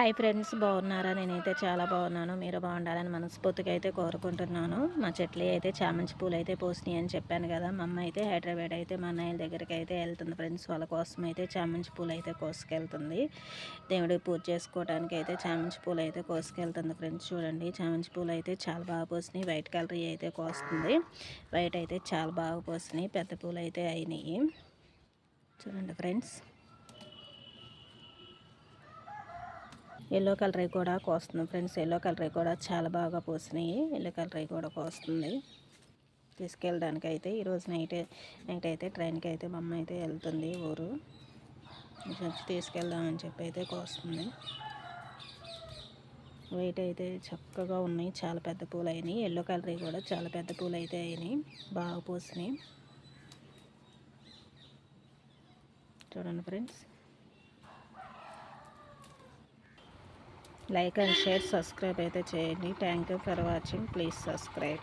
Hi friends, బాగున్నారా? నేనైతే చాలా బాగున్నాను. మీరు బాగుండాలని మనస్ఫూర్తిగా అయితే కోరుకుంటున్నాను. మా చెట్లు అయితే చామంతి పూలు అయితే పోసినాయి అని చెప్పాను కదా. మా అమ్మ అయితే హైదరాబాద్ అయితే మా అన్నయ్య దగ్గరికి అయితే వెళ్తుంది ఫ్రెండ్స్. వాళ్ళ కోసం అయితే చామంతి పూలు అయితే కోసుకెళ్తుంది. దేవుడికి పూజ చేసుకోవడానికి అయితే చామంతి పూలు అయితే కోసుకెళ్తుంది ఫ్రెండ్స్. చూడండి, చామంతి పూలు అయితే చాలా బాగా పోసినాయి. వైట్ కలర్ అయితే కోస్తుంది. వైట్ అయితే చాలా బాగా పోసినాయి. పెద్ద పూలు అయితే అయినాయి. చూడండి ఫ్రెండ్స్, ఎల్లో కలర్ కూడా కోస్తుంది ఫ్రెండ్స్. ఎల్లో కలర్ కూడా చాలా బాగా పోసినాయి. ఎల్లో కలర్ కూడా కోస్తుంది. తీసుకెళ్ళడానికి అయితే ఈరోజు నైట్ అయితే ట్రైన్కి అయితే మా అమ్మ అయితే వెళ్తుంది ఊరు. తీసుకెళ్దామని చెప్పి అయితే కోస్తుంది. వైట్ అయితే చక్కగా ఉన్నాయి. చాలా పెద్ద పూలు అయినాయి. ఎల్లో కలర్ కూడా చాలా పెద్ద పూలు అయితే అయినాయి. బాగా పోసినాయి. చూడండి friends, like and share, subscribe అయితే చేయండి. Thank you for watching. Please subscribe.